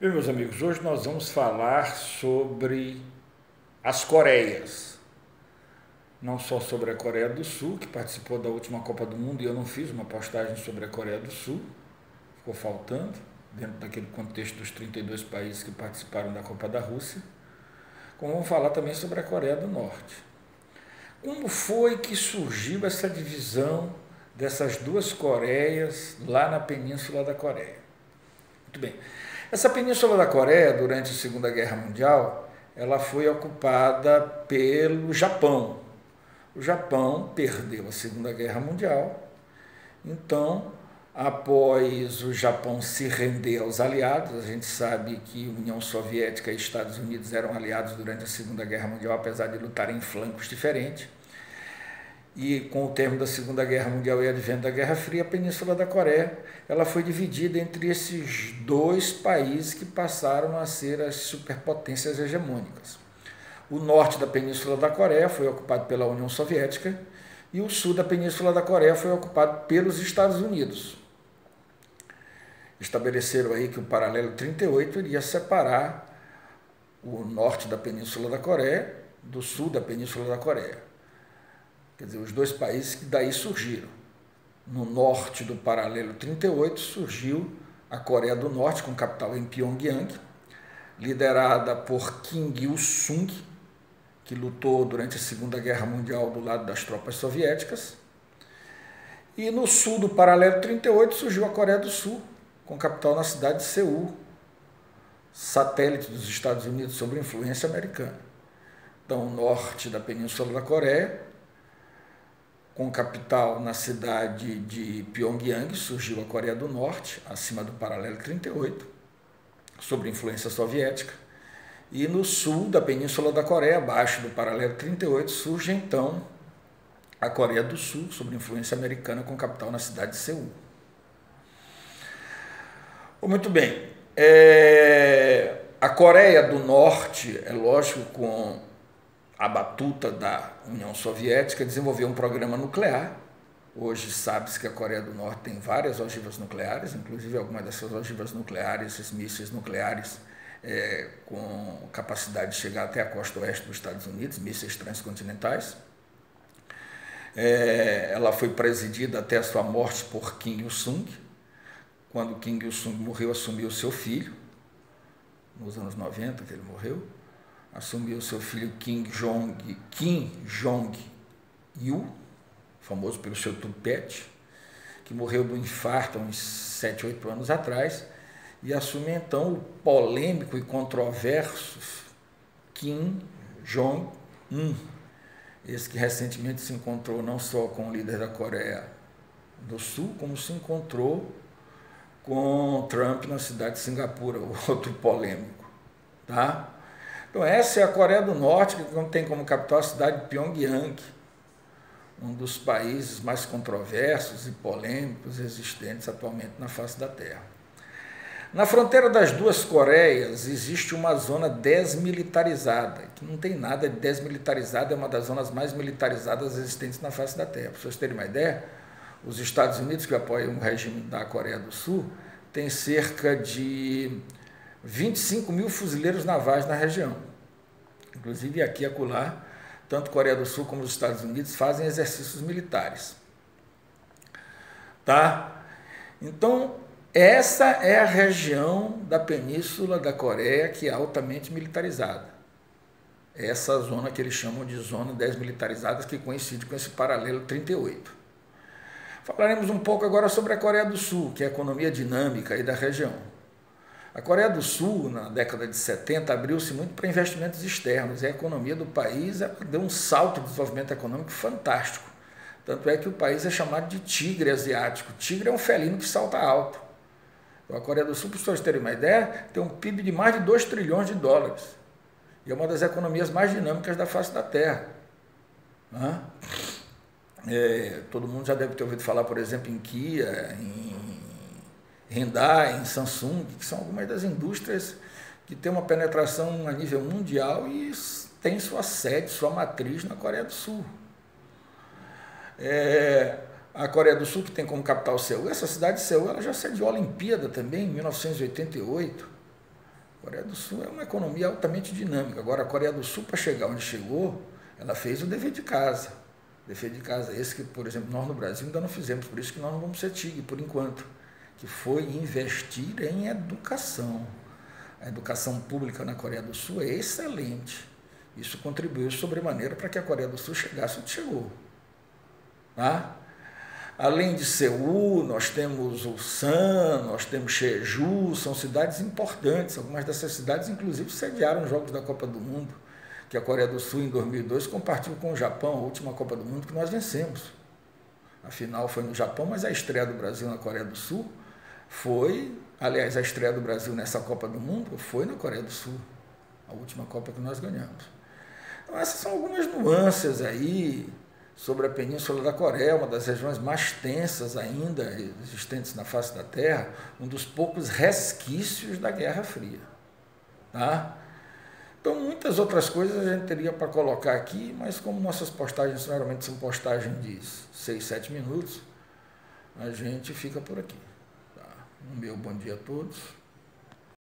Bem, meus amigos, hoje nós vamos falar sobre as Coreias. Não só sobre a Coreia do Sul, que participou da última Copa do Mundo, e eu não fiz uma postagem sobre a Coreia do Sul, ficou faltando, dentro daquele contexto dos 32 países que participaram da Copa da Rússia, como vamos falar também sobre a Coreia do Norte. Como foi que surgiu essa divisão dessas duas Coreias lá na Península da Coreia? Muito bem. Essa Península da Coreia, durante a Segunda Guerra Mundial, ela foi ocupada pelo Japão. O Japão perdeu a Segunda Guerra Mundial, então, após o Japão se render aos aliados, a gente sabe que União Soviética e Estados Unidos eram aliados durante a Segunda Guerra Mundial, apesar de lutarem em flancos diferentes. E com o término da Segunda Guerra Mundial e advento da Guerra Fria, a Península da Coreia ela foi dividida entre esses dois países que passaram a ser as superpotências hegemônicas. O norte da Península da Coreia foi ocupado pela União Soviética e o sul da Península da Coreia foi ocupado pelos Estados Unidos. Estabeleceram aí que o paralelo 38 iria separar o norte da Península da Coreia do sul da Península da Coreia. Quer dizer, os dois países que daí surgiram. No norte do paralelo 38 surgiu a Coreia do Norte, com capital em Pyongyang, liderada por Kim Il-sung, que lutou durante a Segunda Guerra Mundial do lado das tropas soviéticas. E no sul do paralelo 38 surgiu a Coreia do Sul, com capital na cidade de Seul, satélite dos Estados Unidos sob influência americana. Então, o norte da Península da Coreia, com capital na cidade de Pyongyang, surgiu a Coreia do Norte, acima do paralelo 38, sob influência soviética. E no sul da Península da Coreia, abaixo do paralelo 38, surge então a Coreia do Sul, sob influência americana, com capital na cidade de Seul. Muito bem. A Coreia do Norte, é lógico, com a batuta da União Soviética, desenvolveu um programa nuclear. Hoje sabe-se que a Coreia do Norte tem várias ogivas nucleares, inclusive algumas dessas ogivas nucleares, esses mísseis nucleares, com capacidade de chegar até a costa oeste dos Estados Unidos, mísseis transcontinentais. Ela foi presidida até a sua morte por Kim Il-sung. Quando Kim Il-sung morreu, assumiu seu filho, nos anos 90 que ele morreu, assumiu seu filho Kim Jong-il, famoso pelo seu tupete, que morreu do infarto há uns 7, 8 anos atrás, e assume então o polêmico e controverso Kim Jong-un, esse que recentemente se encontrou não só com o líder da Coreia do Sul, como se encontrou com Trump na cidade de Singapura, outro polêmico, tá? Então, essa é a Coreia do Norte, que tem como capital a cidade de Pyongyang, um dos países mais controversos e polêmicos existentes atualmente na face da Terra. Na fronteira das duas Coreias existe uma zona desmilitarizada, que não tem nada de desmilitarizada, é uma das zonas mais militarizadas existentes na face da Terra. Para vocês terem uma ideia, os Estados Unidos, que apoiam o regime da Coreia do Sul, tem cerca de 25 mil fuzileiros navais na região. Inclusive aqui e acolá, tanto Coreia do Sul como os Estados Unidos fazem exercícios militares. Tá? Então, essa é a região da Península da Coreia que é altamente militarizada. Essa zona que eles chamam de zona desmilitarizada, que coincide com esse paralelo 38. Falaremos um pouco agora sobre a Coreia do Sul, que é a economia dinâmica aí da região. A Coreia do Sul, na década de 70, abriu-se muito para investimentos externos, e a economia do país deu um salto de desenvolvimento econômico fantástico. Tanto é que o país é chamado de tigre asiático. Tigre é um felino que salta alto. Então, a Coreia do Sul, para vocês terem uma ideia, tem um PIB de mais de 2 trilhões de dólares. E é uma das economias mais dinâmicas da face da Terra. Todo mundo já deve ter ouvido falar, por exemplo, em Kia, em Hyundai, em Samsung, que são algumas das indústrias que têm uma penetração a nível mundial e tem sua sede, sua matriz na Coreia do Sul. A Coreia do Sul, que tem como capital Seul, essa cidade de Seul ela já sediou a Olimpíada também, em 1988. A Coreia do Sul é uma economia altamente dinâmica. Agora, a Coreia do Sul, para chegar onde chegou, ela fez o dever de casa. Dever de casa esse que, por exemplo, nós no Brasil ainda não fizemos, por isso que nós não vamos ser TIG, por enquanto, que foi investir em educação. A educação pública na Coreia do Sul é excelente. Isso contribuiu sobremaneira para que a Coreia do Sul chegasse onde chegou. Tá? Além de Seul, nós temos Ulsan, nós temos Jeju, são cidades importantes. Algumas dessas cidades, inclusive, sediaram os Jogos da Copa do Mundo, que a Coreia do Sul, em 2002, compartilhou com o Japão, a última Copa do Mundo que nós vencemos. A final foi no Japão, mas a estreia do Brasil na Coreia do Sul foi, aliás, a estreia do Brasil nessa Copa do Mundo foi na Coreia do Sul, a última Copa que nós ganhamos. Então, essas são algumas nuances aí sobre a Península da Coreia, uma das regiões mais tensas ainda existentes na face da Terra, um dos poucos resquícios da Guerra Fria. Tá? Então, muitas outras coisas a gente teria para colocar aqui, mas como nossas postagens geralmente são postagens de 6, 7 minutos, a gente fica por aqui. Tá? Um meu bom dia a todos.